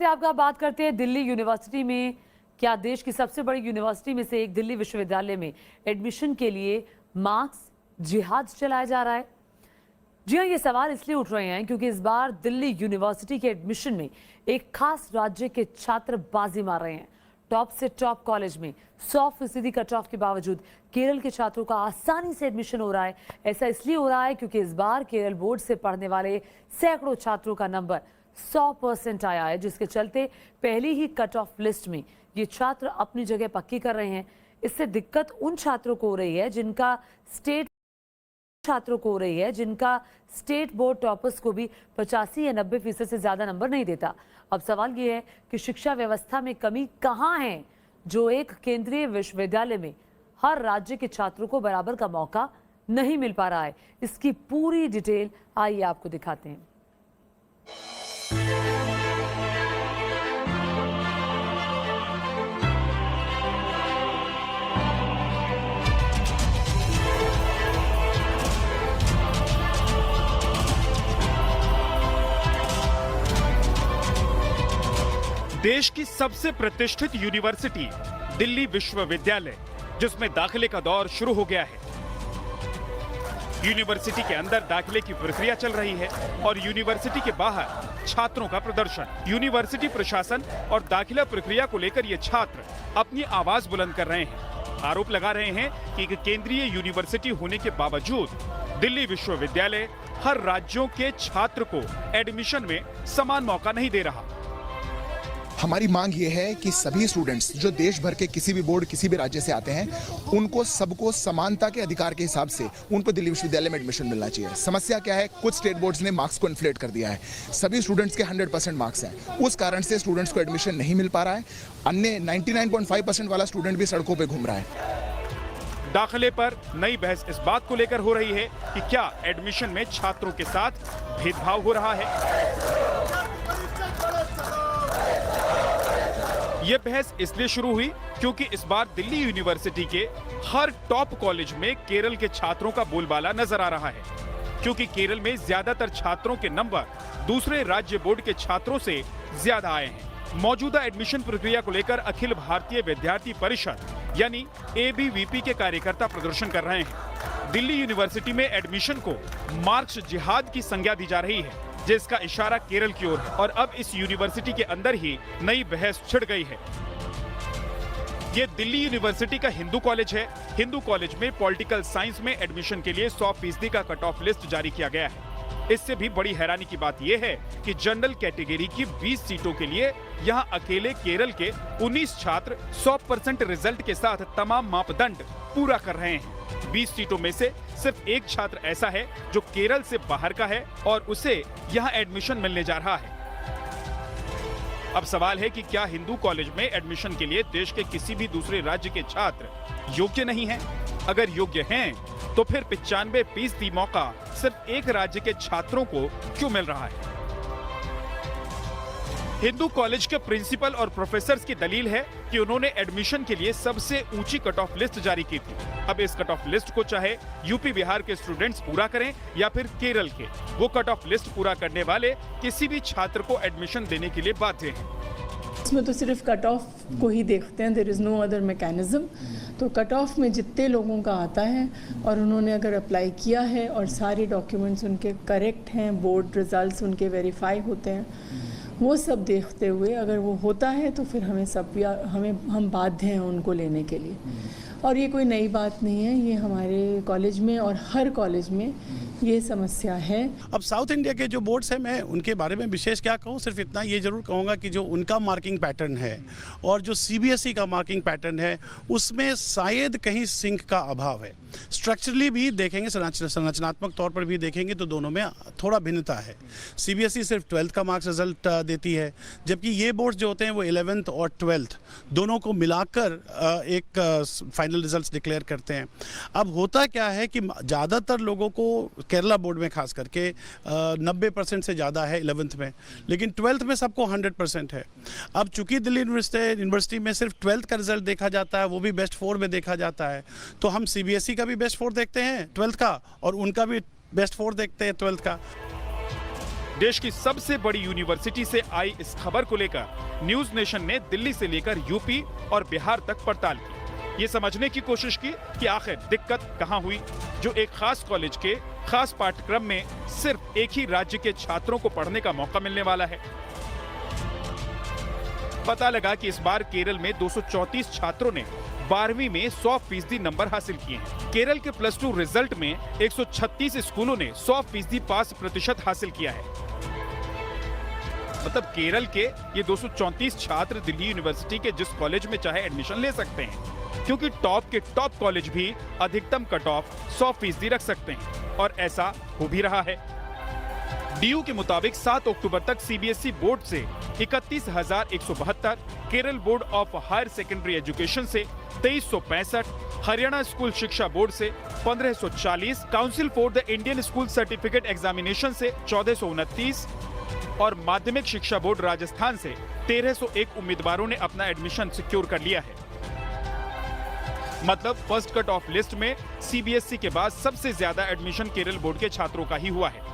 आपका बात करते हैं दिल्ली यूनिवर्सिटी में। क्या देश की सबसे बड़ी यूनिवर्सिटी में से एक दिल्ली विश्वविद्यालय में एडमिशन के लिए मार्क्स जिहाद चलाया जा रहा है? जी हाँ, ये सवाल इसलिए उठ रहे हैं क्योंकि इस बार दिल्ली यूनिवर्सिटी के एडमिशन में एक खास राज्य के छात्र बाजी मार रहे हैं। टॉप से टॉप कॉलेज में 100% कट ऑफ के बावजूद केरल के छात्रों का आसानी से एडमिशन हो रहा है। ऐसा इसलिए हो रहा है क्योंकि इस बार केरल बोर्ड से पढ़ने वाले सैकड़ों छात्रों का नंबर 100% आया है, जिसके चलते पहली ही कट ऑफ लिस्ट में ये छात्र अपनी जगह पक्की कर रहे हैं। इससे दिक्कत उन छात्रों को हो रही है जिनका स्टेट बोर्ड टॉपर्स को भी 85 या 90% से ज्यादा नंबर नहीं देता। अब सवाल ये है कि शिक्षा व्यवस्था में कमी कहाँ है जो एक केंद्रीय विश्वविद्यालय में हर राज्य के छात्रों को बराबर का मौका नहीं मिल पा रहा है। इसकी पूरी डिटेल आइए आपको दिखाते हैं। देश की सबसे प्रतिष्ठित यूनिवर्सिटी दिल्ली विश्वविद्यालय, जिसमें दाखिले का दौर शुरू हो गया है। यूनिवर्सिटी के अंदर दाखिले की प्रक्रिया चल रही है और यूनिवर्सिटी के बाहर छात्रों का प्रदर्शन। यूनिवर्सिटी प्रशासन और दाखिला प्रक्रिया को लेकर ये छात्र अपनी आवाज बुलंद कर रहे हैं। आरोप लगा रहे हैं कि एक केंद्रीय यूनिवर्सिटी होने के बावजूद दिल्ली विश्वविद्यालय हर राज्यों के छात्र को एडमिशन में समान मौका नहीं दे रहा। हमारी मांग ये है कि सभी स्टूडेंट्स जो देश भर के किसी भी बोर्ड किसी भी राज्य से आते हैं, उनको सबको समानता के अधिकार के हिसाब से उनको दिल्ली विश्वविद्यालय में एडमिशन मिलना चाहिए। समस्या क्या है, कुछ स्टेट बोर्ड्स ने मार्क्स को इन्फ्लेट कर दिया है। सभी स्टूडेंट्स के 100% मार्क्स हैं, उस कारण से स्टूडेंट्स को एडमिशन नहीं मिल पा रहा है। अन्य 99.5% वाला स्टूडेंट भी सड़कों पर घूम रहा है। दाखिले पर नई बहस इस बात को लेकर हो रही है कि क्या एडमिशन में छात्रों के साथ भेदभाव हो रहा है। यह बहस इसलिए शुरू हुई क्योंकि इस बार दिल्ली यूनिवर्सिटी के हर टॉप कॉलेज में केरल के छात्रों का बोलबाला नजर आ रहा है, क्योंकि केरल में ज्यादातर छात्रों के नंबर दूसरे राज्य बोर्ड के छात्रों से ज्यादा आए हैं। मौजूदा एडमिशन प्रक्रिया को लेकर अखिल भारतीय विद्यार्थी परिषद यानी ABVP के कार्यकर्ता प्रदर्शन कर रहे हैं। दिल्ली यूनिवर्सिटी में एडमिशन को मार्क्स जिहाद की संज्ञा दी जा रही है, जिसका इशारा केरल की ओर है और अब इस यूनिवर्सिटी के अंदर ही नई बहस छिड़ गई है। ये दिल्ली यूनिवर्सिटी का हिंदू कॉलेज है। हिंदू कॉलेज में पॉलिटिकल साइंस में एडमिशन के लिए 100% का कट ऑफ लिस्ट जारी किया गया है। इससे भी बड़ी हैरानी की बात यह है कि जनरल कैटेगरी की 20 सीटों के लिए यहाँ अकेले केरल के 19 छात्र 100% रिजल्ट के साथ तमाम मापदंड पूरा कर रहे हैं। 20 सीटों में से सिर्फ एक छात्र ऐसा है जो केरल से बाहर का है और उसे यहाँ एडमिशन मिलने जा रहा है। अब सवाल है कि क्या हिंदू कॉलेज में एडमिशन के लिए देश के किसी भी दूसरे राज्य के छात्र योग्य नहीं हैं? अगर योग्य हैं, तो फिर 95% मौका सिर्फ एक राज्य के छात्रों को क्यों मिल रहा है? हिंदू कॉलेज के प्रिंसिपल और प्रोफेसर्स की दलील है कि उन्होंने एडमिशन के लिए सबसे ऊंची कट ऑफ लिस्ट जारी की थी। अब इस कट ऑफ लिस्ट को चाहे यूपी बिहार के स्टूडेंट्स पूरा करें या फिर केरल के, वो कट ऑफ लिस्ट पूरा करने वाले किसी भी छात्र को एडमिशन देने के लिए बाध्य हैं। इसमें तो सिर्फ कट ऑफ को ही देखते हैं, there is no other mechanism. तो कट ऑफ में जितने लोगों का आता है और उन्होंने अगर अप्लाई किया है और सारे डॉक्यूमेंट्स उनके करेक्ट हैं, बोर्ड रिजल्ट्स उनके वेरीफाई होते हैं, वो सब देखते हुए अगर वो होता है तो फिर हम बाध्य हैं उनको लेने के लिए। और ये कोई नई बात नहीं है, ये हमारे कॉलेज में और हर कॉलेज में ये समस्या है। अब साउथ इंडिया के जो बोर्ड्स हैं, मैं उनके बारे में विशेष क्या कहूँ, सिर्फ इतना ये जरूर कहूँगा कि जो उनका मार्किंग पैटर्न है और जो CBSE का मार्किंग पैटर्न है, उसमें शायद कहीं सिंक का अभाव है। स्ट्रक्चरली भी देखेंगे, संरचनात्मक तौर पर भी देखेंगे तो दोनों में थोड़ा भिन्नता है। CBSE सिर्फ 12th का मार्क्स रिजल्ट देती है, जबकि ये बोर्ड्स जो होते हैं वो 11th और 12th दोनों को मिलाकर एक फाइनल रिजल्ट्स डिक्लेयर करते हैं। अब होता क्या है कि ज़्यादातर लोगों को केरला बोर्ड में खास करके 90% से ज़्यादा है 11th में, लेकिन 12th में सबको 100% है। अब चूंकि दिल्ली यूनिवर्सिटी में सिर्फ 12th का रिजल्ट देखा जाता है, वो भी बेस्ट 4 में देखा जाता है, तो हम CBSE का भी बेस्ट 4 देखते हैं 12th का और उनका भी बेस्ट 4 देखते हैं 12th का। देश की सबसे बड़ी यूनिवर्सिटी से आई इस खबर को लेकर न्यूज नेशन ने दिल्ली से लेकर यूपी और बिहार तक पड़ताल की। ये समझने की कोशिश की कि आखिर दिक्कत कहां हुई, जो एक खास कॉलेज के खास पाठ्यक्रम में सिर्फ एक ही राज्य के छात्रों को पढ़ने का मौका मिलने वाला है। पता लगा कि इस बार केरल में 234 छात्रों ने 12वीं में 100% नंबर हासिल किए हैं। केरल के +2 रिजल्ट में 136 स्कूलों ने 100% पास प्रतिशत हासिल किया है। मतलब केरल के ये 234 छात्र दिल्ली यूनिवर्सिटी के जिस कॉलेज में चाहे एडमिशन ले सकते हैं, क्योंकि टॉप के टॉप कॉलेज भी अधिकतम कट ऑफ 100% रख सकते हैं और ऐसा हो भी रहा है। डीयू के मुताबिक 7 अक्टूबर तक सीबीएसई बोर्ड से 31,172, Kerala board of higher secondary education से 2365, हरियाणा स्कूल शिक्षा बोर्ड से 1540, council for the Indian school certificate examination से 1429 और माध्यमिक शिक्षा बोर्ड राजस्थान से 1301 उम्मीदवारों ने अपना एडमिशन सिक्योर कर लिया है। मतलब फर्स्ट कट ऑफ लिस्ट में सीबीएसई के बाद सबसे ज्यादा एडमिशन केरल बोर्ड के छात्रों का ही हुआ है।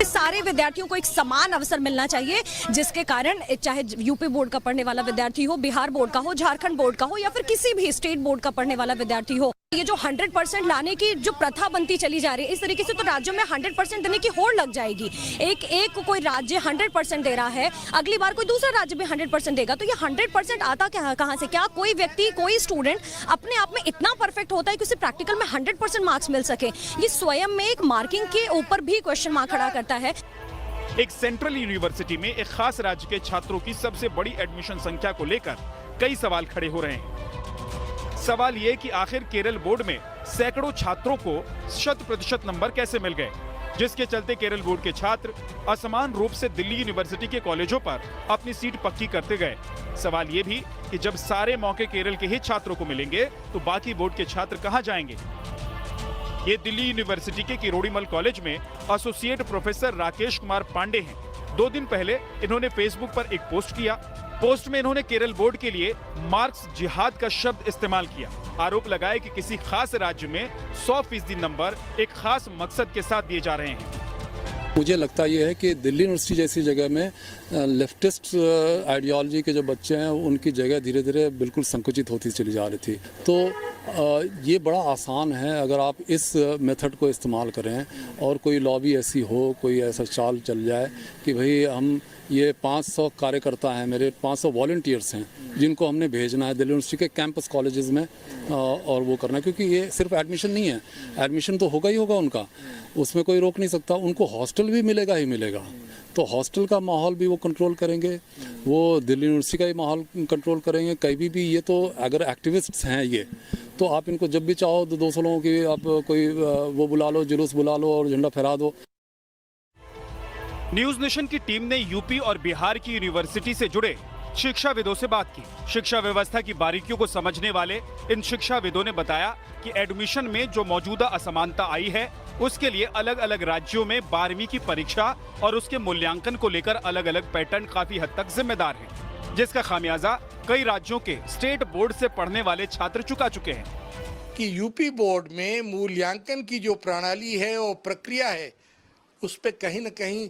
सारे विद्यार्थियों को एक समान अवसर मिलना चाहिए, जिसके कारण चाहे यूपी बोर्ड का पढ़ने वाला विद्यार्थी हो, बिहार बोर्ड का हो, झारखंड बोर्ड का हो या फिर किसी भी स्टेट बोर्ड का पढ़ने वाला विद्यार्थी हो, ये जो 100% लाने की जो प्रथा बनती चली जा रही है, इस तरीके से तो राज्यों में 100% देने की होड़ लग जाएगी। एक कोई राज्य 100% दे रहा है, अगली बार कोई दूसरा राज्य भी 100% देगा, तो ये 100% आता कहाँ से? क्या कोई व्यक्ति, कोई स्टूडेंट अपने आप में इतना परफेक्ट होता है कि उसे प्रैक्टिकल में 100% मार्क्स मिल सके? ये स्वयं में एक मार्किंग के ऊपर भी क्वेश्चन मार्क खड़ा करता है। एक सेंट्रल यूनिवर्सिटी में एक खास राज्य के छात्रों की सबसे बड़ी एडमिशन संख्या को लेकर कई सवाल खड़े हो रहे हैं। सवाल ये कि आखिर केरल बोर्ड में सैकड़ों छात्रों को 100% नंबर कैसे मिल गए, जिसके चलते केरल बोर्ड के छात्र असमान रूप से दिल्ली यूनिवर्सिटी के कॉलेजों पर अपनी सीट पक्की करते गए। सवाल ये भी कि जब सारे मौके केरल के ही छात्रों को मिलेंगे तो बाकी बोर्ड के छात्र कहां जाएंगे। ये दिल्ली यूनिवर्सिटी के किरोड़ीमल कॉलेज में एसोसिएट प्रोफेसर राकेश कुमार पांडे हैं। 2 दिन पहले इन्होंने फेसबुक पर एक पोस्ट किया। पोस्ट में इन्होंने केरल बोर्ड के लिए मार्क्स जिहाद का शब्द इस्तेमाल किया। आरोप लगाया कि किसी खास राज्य में 100% नंबर एक खास मकसद के साथ दिए जा रहे हैं। मुझे लगता ये है कि दिल्ली यूनिवर्सिटी जैसी जगह में लेफ्टिस्ट आइडियोलॉजी के जो बच्चे हैं उनकी जगह धीरे धीरे बिल्कुल संकुचित होती चली जा रही थी। तो ये बड़ा आसान है अगर आप इस मेथड को इस्तेमाल करें और कोई लॉबी ऐसी हो, कोई ऐसा चाल चल जाए कि भाई हम ये 500 कार्यकर्ता हैं, मेरे 500 वॉलंटियर्स हैं जिनको हमने भेजना है दिल्ली यूनिवर्सिटी के कैंपस कॉलेजेस में और वो करना है, क्योंकि ये सिर्फ एडमिशन नहीं है, एडमिशन तो होगा ही होगा उनका, उसमें कोई रोक नहीं सकता, उनको हॉस्टल भी मिलेगा ही मिलेगा। तो हॉस्टल का माहौल भी वो कंट्रोल करेंगे, वो दिल्ली यूनिवर्सिटी का ही माहौल कंट्रोल करेंगे। कहीं भी ये तो अगर एक्टिविस्ट्स हैं ये, तो आप इनको जब भी चाहो तो 200 लोगों की आप कोई वो बुला लो, जुलूस बुला लो और झंडा फहरा दो। न्यूज नेशन की टीम ने यूपी और बिहार की यूनिवर्सिटी से जुड़े शिक्षाविदों से बात की। शिक्षा व्यवस्था की बारीकियों को समझने वाले इन शिक्षाविदों ने बताया कि एडमिशन में जो मौजूदा असमानता आई है उसके लिए अलग अलग राज्यों में 12वीं की परीक्षा और उसके मूल्यांकन को लेकर अलग अलग पैटर्न काफी हद तक जिम्मेदार हैं, जिसका खामियाजा कई राज्यों के स्टेट बोर्ड से पढ़ने वाले छात्र चुका चुके हैं। कि यूपी बोर्ड में मूल्यांकन की जो प्रणाली है और प्रक्रिया है उस पर कहीं न कहीं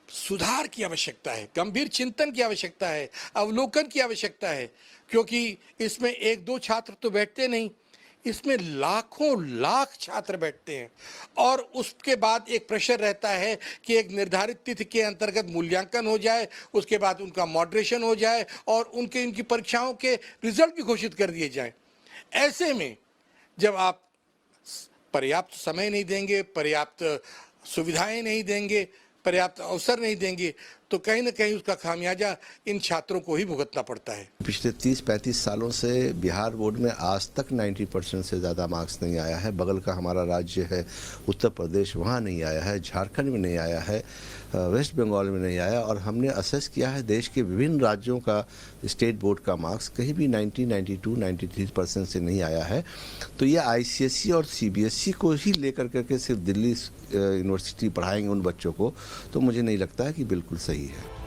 सुधार की आवश्यकता है, गंभीर चिंतन की आवश्यकता है, अवलोकन की आवश्यकता है, क्योंकि इसमें 1-2 छात्र तो बैठते नहीं, इसमें लाखों लाख छात्र बैठते हैं और उसके बाद एक प्रेशर रहता है कि एक निर्धारित तिथि के अंतर्गत मूल्यांकन हो जाए, उसके बाद उनका मॉडरेशन हो जाए और उनकी परीक्षाओं के रिजल्ट भी घोषित कर दिए जाएं। ऐसे में जब आप पर्याप्त समय नहीं देंगे, पर्याप्त सुविधाएं नहीं देंगे, पर्याप्त अवसर नहीं देंगे, तो कहीं ना कहीं उसका खामियाजा इन छात्रों को ही भुगतना पड़ता है। पिछले 30-35 सालों से बिहार बोर्ड में आज तक 90% से ज़्यादा मार्क्स नहीं आया है। बगल का हमारा राज्य है उत्तर प्रदेश, वहाँ नहीं आया है, झारखंड में नहीं आया है, वेस्ट बंगाल में नहीं आया और हमने असेस किया है देश के विभिन्न राज्यों का स्टेट बोर्ड का मार्क्स कहीं भी 90, 92, 93% से नहीं आया है। तो ये ICSE और CBSE को ही लेकर करके सिर्फ दिल्ली यूनिवर्सिटी पढ़ाएंगे उन बच्चों को, तो मुझे नहीं लगता है कि बिल्कुल सही है।